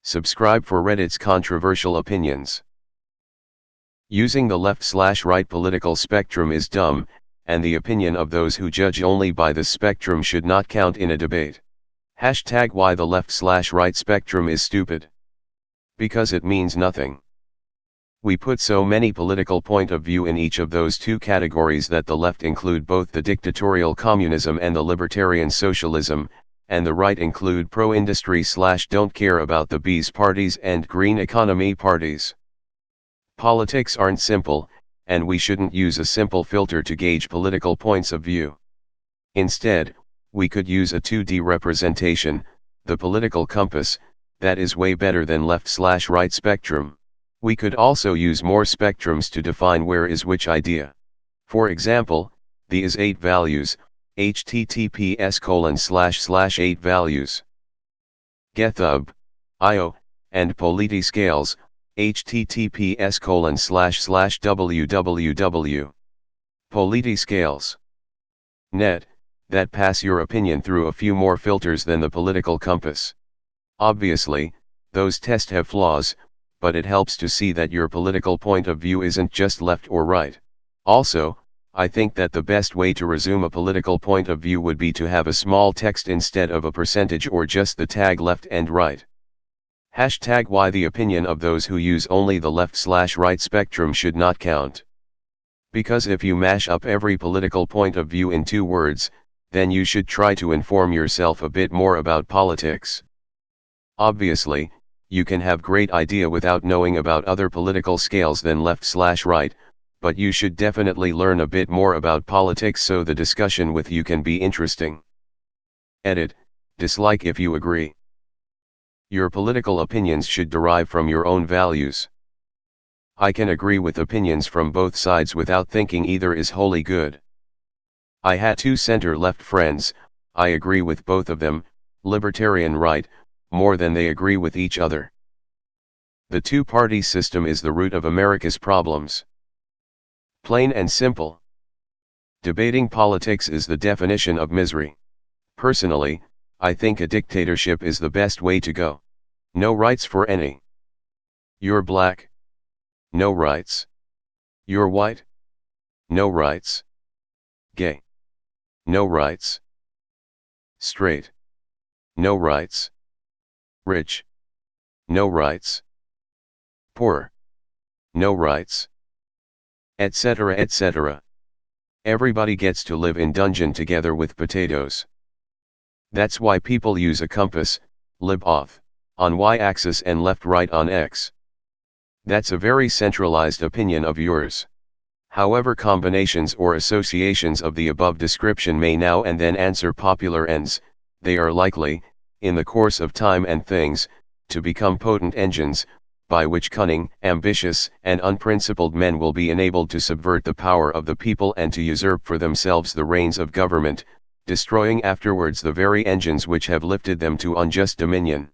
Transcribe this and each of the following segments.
Subscribe for Reddit's controversial opinions. Using the left/right political spectrum is dumb, and the opinion of those who judge only by the spectrum should not count in a debate. #Why the left/right spectrum is stupid. Because it means nothing. We put so many political point of view in each of those two categories that the left include both the dictatorial communism and the libertarian socialism, and the right include pro-industry/don't care about the bees parties and green economy parties. Politics aren't simple, and we shouldn't use a simple filter to gauge political points of view. Instead, we could use a 2D representation, the political compass, that is way better than left/right spectrum. We could also use more spectrums to define where is which idea. For example, the is 8 values, https://8 values. Gethub.io, and Polity scales, https://www. Polity scales. Net, that pass your opinion through a few more filters than the political compass. Obviously, those tests have flaws, but it helps to see that your political point of view isn't just left or right. Also, I think that the best way to resume a political point of view would be to have a small text instead of a percentage or just the tag left and right. #Why the opinion of those who use only the left/right spectrum should not count. Because if you mash up every political point of view in 2 words, then you should try to inform yourself a bit more about politics. Obviously, you can have great idea without knowing about other political scales than left/right, but you should definitely learn a bit more about politics so the discussion with you can be interesting. Edit, dislike if you agree. Your political opinions should derive from your own values. I can agree with opinions from both sides without thinking either is wholly good. I had 2 center-left friends, I agree with both of them, libertarian right, more than they agree with each other. The two-party system is the root of America's problems. Plain and simple. Debating politics is the definition of misery. Personally, I think a dictatorship is the best way to go. No rights for any. You're black? No rights. You're white? No rights. Gay? No rights. Straight? No rights. Rich? No rights. Poor? No rights. Etc. etc. Everybody gets to live in dungeon together with potatoes. That's why people use a compass, lib-auth, on y-axis and left-right on x. That's a very centralized opinion of yours. However, combinations or associations of the above description may now and then answer popular ends, they are likely, in the course of time and things, to become potent engines, by which cunning, ambitious, and unprincipled men will be enabled to subvert the power of the people and to usurp for themselves the reins of government, destroying afterwards the very engines which have lifted them to unjust dominion.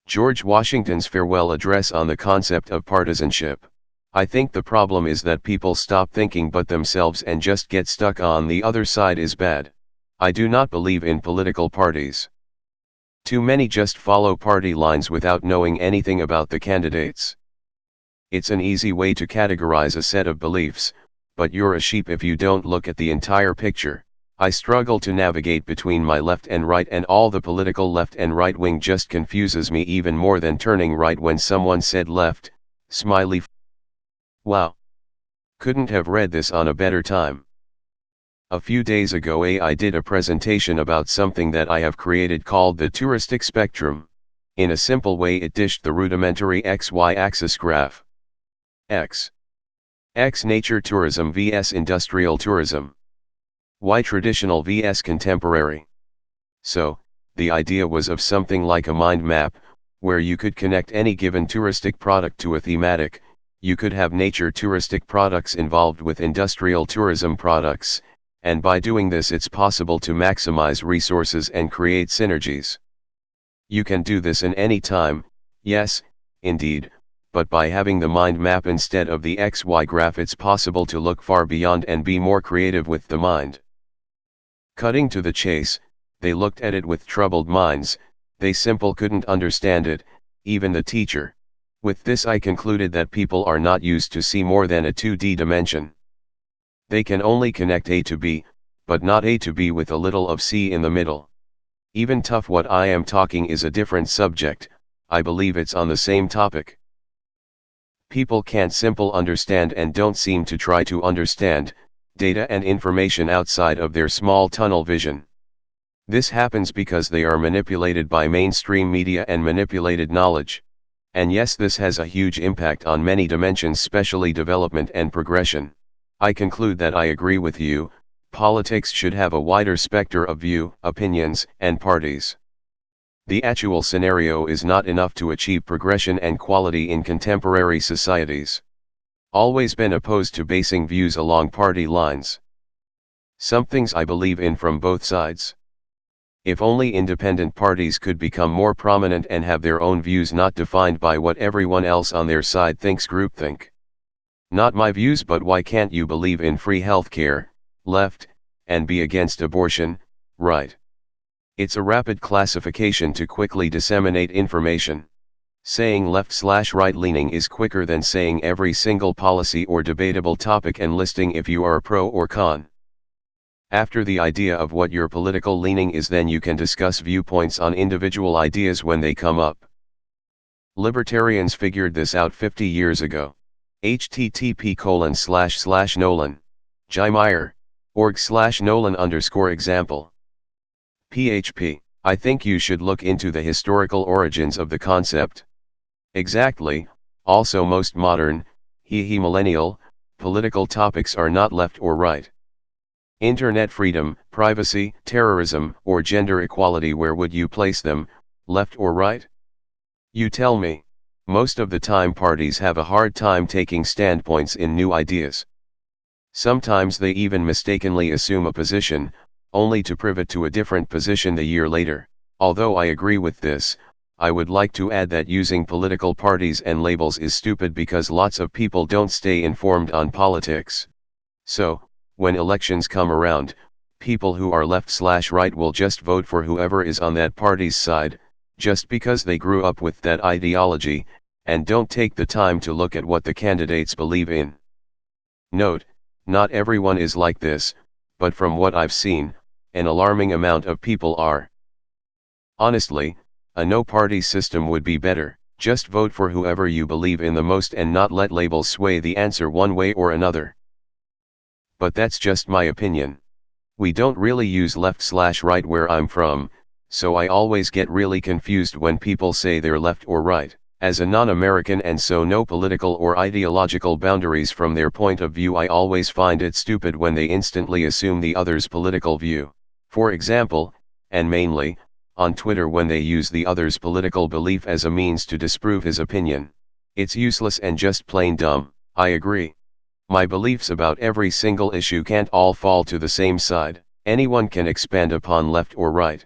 George Washington's farewell address on the concept of partisanship. I think the problem is that people stop thinking but themselves and just get stuck on the other side is bad. I do not believe in political parties. Too many just follow party lines without knowing anything about the candidates. It's an easy way to categorize a set of beliefs, but you're a sheep if you don't look at the entire picture. I struggle to navigate between my left and right, and all the political left and right wing just confuses me even more than turning right when someone said left, smiley. Wow. Couldn't have read this on a better time. A few days ago I did a presentation about something that I have created called the touristic spectrum. In a simple way it dished the rudimentary XY axis graph. X nature tourism vs industrial tourism. Y traditional vs contemporary. So, the idea was of something like a mind map, where you could connect any given touristic product to a thematic. You could have nature touristic products involved with industrial tourism products, and by doing this it's possible to maximize resources and create synergies. You can do this in any time, yes, indeed, but by having the mind map instead of the XY graph it's possible to look far beyond and be more creative with the mind. Cutting to the chase, they looked at it with troubled minds, they simple couldn't understand it, even the teacher. With this I concluded that people are not used to see more than a 2D dimension. They can only connect A to B, but not A to B with a little of C in the middle. Even tough what I am talking is a different subject, I believe it's on the same topic. People can't simple understand and don't seem to try to understand data and information outside of their small tunnel vision. This happens because they are manipulated by mainstream media and manipulated knowledge. And yes, this has a huge impact on many dimensions, especially development and progression. I conclude that I agree with you, politics should have a wider spectrum of view, opinions, and parties. The actual scenario is not enough to achieve progression and quality in contemporary societies. Always been opposed to basing views along party lines. Some things I believe in from both sides. If only independent parties could become more prominent and have their own views not defined by what everyone else on their side thinks, groupthink. Not my views, but why can't you believe in free healthcare, left, and be against abortion, right? It's a rapid classification to quickly disseminate information. Saying left/right leaning is quicker than saying every single policy or debatable topic and listing if you are pro or con. After the idea of what your political leaning is, then you can discuss viewpoints on individual ideas when they come up. Libertarians figured this out 50 years ago. http://Nolan. Jmeyer.org/Nolan_example. PHP. I think you should look into the historical origins of the concept. Exactly. Also, most modern, millennial, political topics are not left or right. Internet freedom, privacy, terrorism, or gender equality, where would you place them, left or right? You tell me. Most of the time parties have a hard time taking standpoints in new ideas. Sometimes they even mistakenly assume a position, only to pivot to a different position the year later. Although I agree with this, I would like to add that using political parties and labels is stupid because lots of people don't stay informed on politics. So, when elections come around, people who are left/right will just vote for whoever is on that party's side, just because they grew up with that ideology, and don't take the time to look at what the candidates believe in. Note, not everyone is like this, but from what I've seen, an alarming amount of people are. Honestly, a no-party system would be better. Just vote for whoever you believe in the most and not let labels sway the answer one way or another. But that's just my opinion. We don't really use left/right where I'm from, so I always get really confused when people say they're left or right. As a non-American and so no political or ideological boundaries from their point of view, I always find it stupid when they instantly assume the other's political view. For example, and mainly, on Twitter when they use the other's political belief as a means to disprove his opinion. It's useless and just plain dumb. I agree. My beliefs about every single issue can't all fall to the same side. Anyone can expand upon left or right.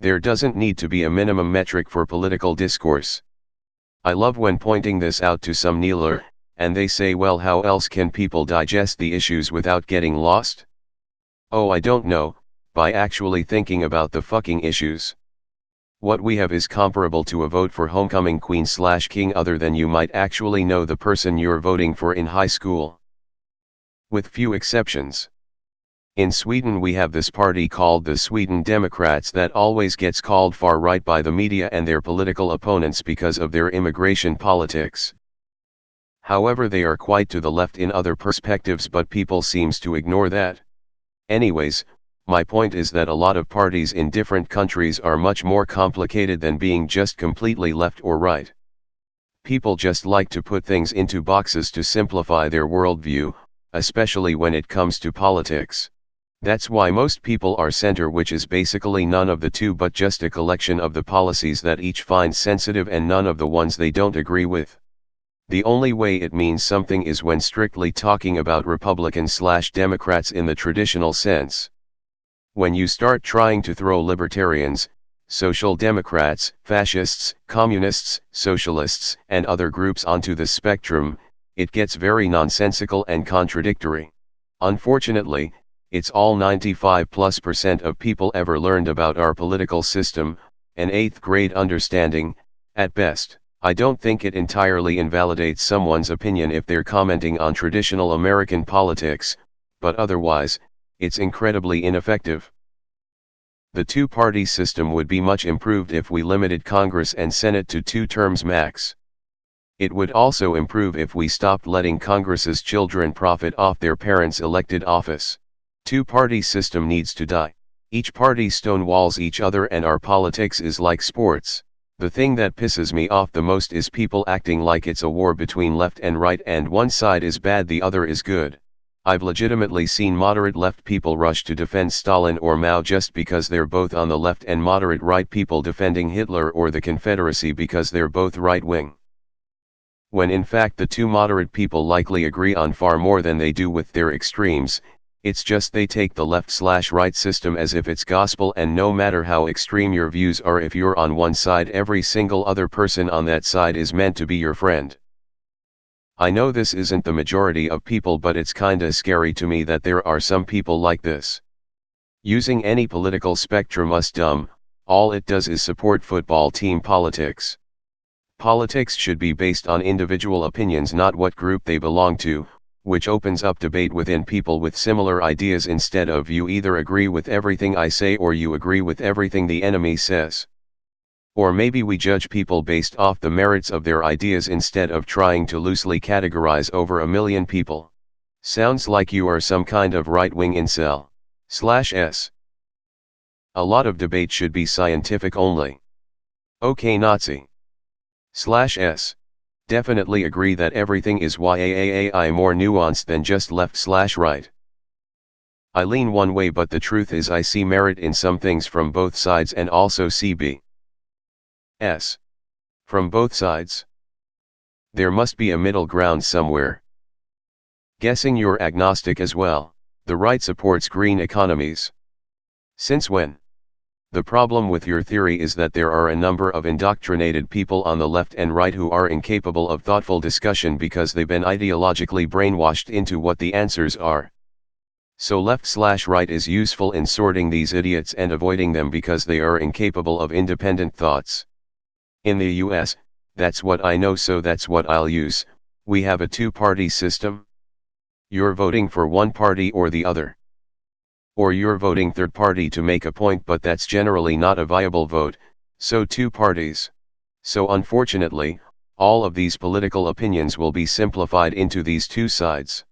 There doesn't need to be a minimum metric for political discourse. I love when pointing this out to some kneeler, and they say, well, how else can people digest the issues without getting lost? Oh, I don't know, by actually thinking about the fucking issues. What we have is comparable to a vote for homecoming queen/king, other than you might actually know the person you're voting for in high school. With few exceptions. In Sweden we have this party called the Sweden Democrats that always gets called far right by the media and their political opponents because of their immigration politics. However, they are quite to the left in other perspectives, but people seems to ignore that. Anyways, my point is that a lot of parties in different countries are much more complicated than being just completely left or right. People just like to put things into boxes to simplify their worldview, especially when it comes to politics. That's why most people are center, which is basically none of the two but just a collection of the policies that each finds sensitive and none of the ones they don't agree with. The only way it means something is when strictly talking about Republicans/Democrats in the traditional sense. When you start trying to throw libertarians, social democrats, fascists, communists, socialists, and other groups onto the spectrum, it gets very nonsensical and contradictory. Unfortunately, it's all 95+% of people ever learned about our political system, an 8th grade understanding, At best, I don't think it entirely invalidates someone's opinion if they're commenting on traditional American politics, but otherwise, it's incredibly ineffective. The two-party system would be much improved if we limited Congress and Senate to 2 terms max. It would also improve if we stopped letting Congress's children profit off their parents' elected office. Two-party system needs to die. Each party stonewalls each other and our politics is like sports. The thing that pisses me off the most is people acting like it's a war between left and right and one side is bad the other is good. I've legitimately seen moderate left people rush to defend Stalin or Mao just because they're both on the left and moderate right people defending Hitler or the Confederacy because they're both right-wing. When in fact the two moderate people likely agree on far more than they do with their extremes, it's just they take the left/right system as if it's gospel and no matter how extreme your views are if you're on one side every single other person on that side is meant to be your friend. I know this isn't the majority of people but it's kinda scary to me that there are some people like this. Using any political spectrum is dumb, all it does is support football team politics. Politics should be based on individual opinions not what group they belong to, which opens up debate within people with similar ideas instead of you either agree with everything I say or you agree with everything the enemy says. Or maybe we judge people based off the merits of their ideas instead of trying to loosely categorize over a million people. Sounds like you are some kind of right-wing incel/s. A lot of debate should be scientific only. Okay Nazi/s. Definitely agree that everything is YAAAI more nuanced than just left/right. I lean one way but the truth is I see merit in some things from both sides and also see BS from both sides. There must be a middle ground somewhere. Guessing you're agnostic as well. The right supports green economies. Since when? The problem with your theory is that there are a number of indoctrinated people on the left and right who are incapable of thoughtful discussion because they've been ideologically brainwashed into what the answers are. So left/right is useful in sorting these idiots and avoiding them because they are incapable of independent thoughts. In the US, that's what I know so that's what I'll use. We have a two-party system. You're voting for one party or the other. Or you're voting third party to make a point but that's generally not a viable vote, so two parties. So unfortunately, all of these political opinions will be simplified into these two sides.